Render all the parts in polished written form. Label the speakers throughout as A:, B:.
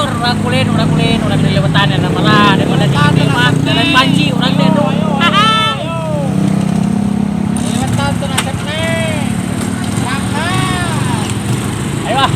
A: urang kulin, urang dilewatan ya malah daripada di mah jalan panci urang teh tuh.
B: Lewatan tuh nasib nih. Berangkat.
A: Ayo lah.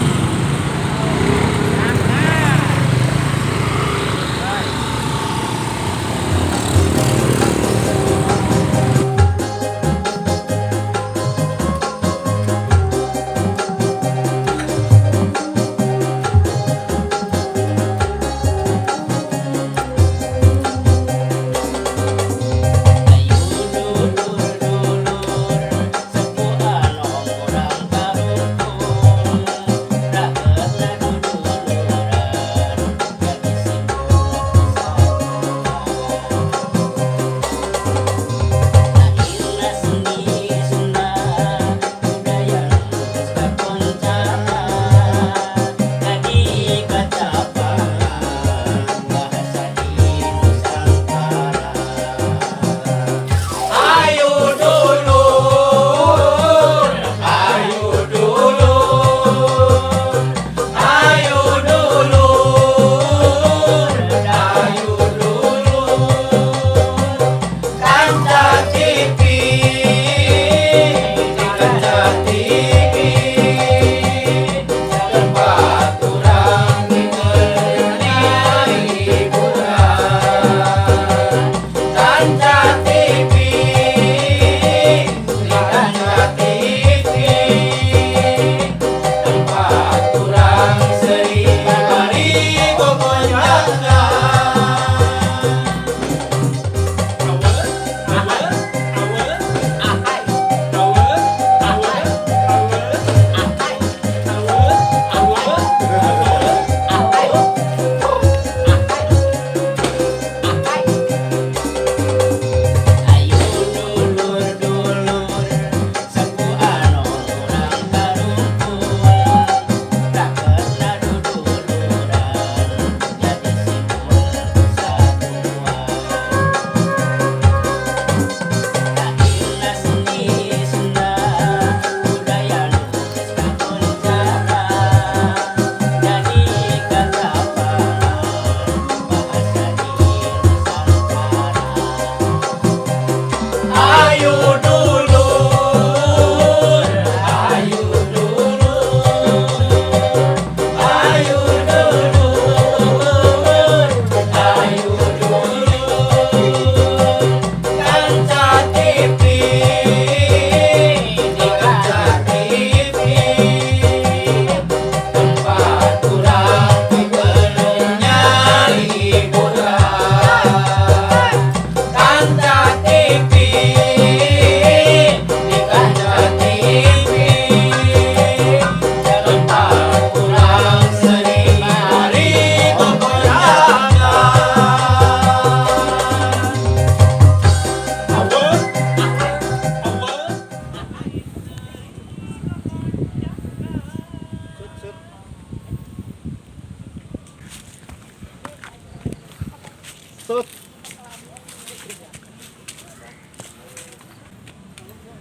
B: Tut.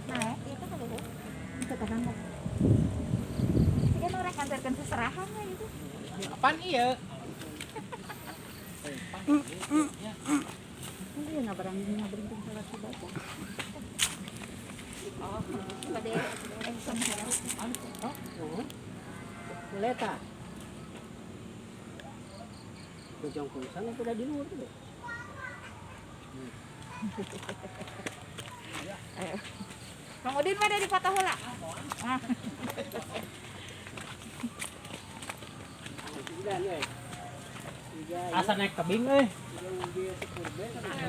C: Nah, itu kan dulu. Itu kan mau. Dia mau ngantarkan seserahan lah itu.
B: Apaan iya?
C: Ini nggak berani salah si bapak. Oh, pada
A: Boleh tak? Kujang kulisan itu udah di luar tuh.
C: Ayo. Kang Udin mah dari Patah Hula. Ah.
A: Asa naik tebing euy.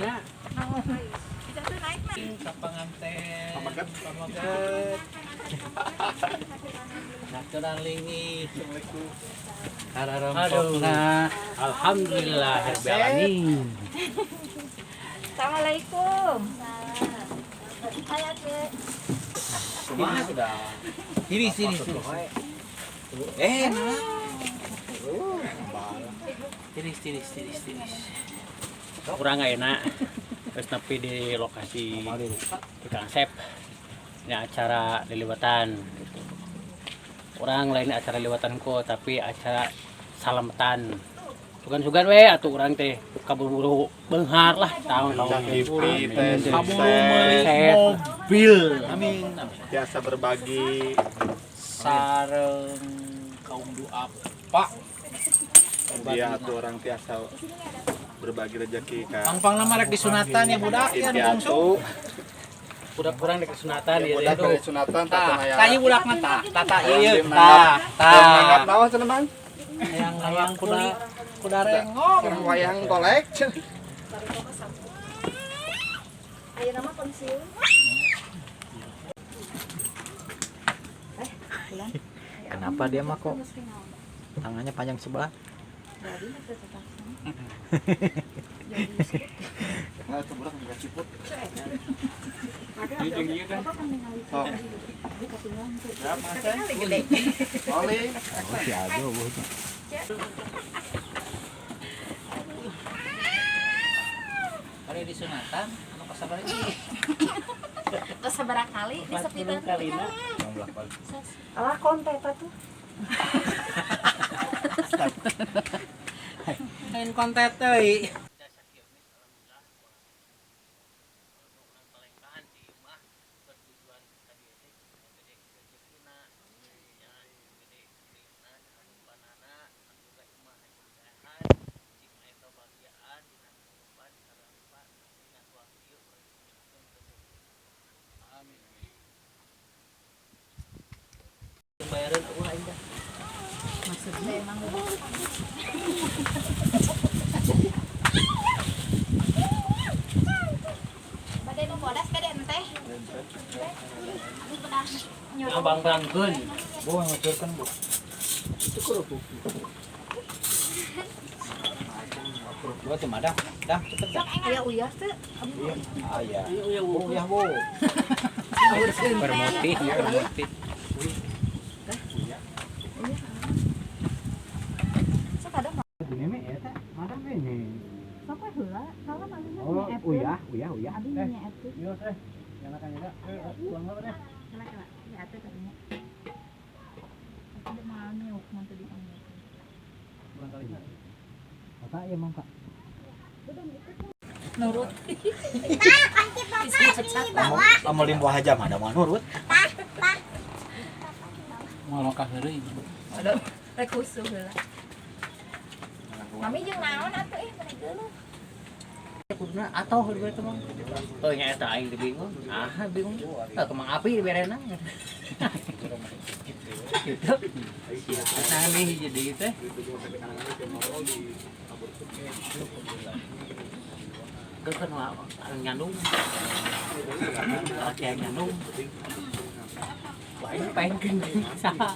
A: Ya.
C: Bisa tuh naik mah.
B: Sa pengantin.
A: Pamagat. Natural lingi.
B: Assalamualaikum.
A: Hararempokna. Alhamdulillahirabbil alamin.
C: Assalamualaikum. Saya ke
A: Kumaha sudah? Sini. Nah. Tiris. Kurang gak enak. Terus nepi di lokasi di Kang Asep. Ini acara liliwatan gitu. Orang lain acara liliwatanku tapi acara salamatan Sugan-sugan we atuh urang teh kaburu beunghar lah tahun
B: Sakipi teh
A: kaburu
B: sukses.
A: meuli mobil
B: Amin. Biasa berbagi
A: sareng kaum duafa.
B: dia tuh orang biasa berbagi rezeki kan.
D: Pang nama rek disunatan ya budak ya nu bungsu.
B: Piatu.
A: Budak kurang deket sunatan ya
B: Budak
A: tuh.
B: dari sunatan tata aya.
D: Tanya budak mah tah, tata ieu
B: Tah.
D: tah.
B: Menganggap naon cenah Bang?
D: Yang kuda rengong.
B: Orang wayang golek.
C: Ayo nama pensiun. Bulan.
D: Kenapa dia mah kok tangannya panjang sebelah?
C: Jadi itu tetap.
B: Nah, sebelah enggak ciput.
C: Ada apa kan ningali.
B: Sok.
C: Di ketinggalan tuh.
B: Ya, Mas.
C: Gede.
B: Oli.
D: Oh, si Ajo beuh. Ari disunatan anu kasabar ieu.
C: Terus seberapa kali disepitan
A: kalina.
C: alah konten apa tuh
D: Main konten teuy.
A: Bayaran ulah indah.
C: maksudnya emang badai nu bodas kade teh
A: Abang bangkeun.
D: Bu ngucurkeun bu. Buat di mana? Dah cepet dah.
C: aya uyah teh
D: Ah ya.
A: Iya,
D: Bu ya bu. Bermutih ya bermutih.
C: sok ada mah
D: Ini mah eta madam ini.
C: sok heula salah manehna
D: Oh, uyah.
C: abi nya atuh
D: Yo teh. Kana kan ada. Uang apa deh?
C: kala ya atuh tadinya ada mau niuk mun tadi kamu
D: Uang kali. Maka ya mangka.
C: nurut
D: Kamu limbo aja mah ada mau nurut.
A: Mau ka heureuy.
C: ada rek husu heula mami jeung naon atuh menegeun
A: Kuduna atoh heureuy teh mah. Oh nya eta aing teh bingung. Ah bingung. Tah kemang api berena. Gitu. Nah nih jadi teh. Kan nyandung. Kayak nyandung. Wah ini pengen saha.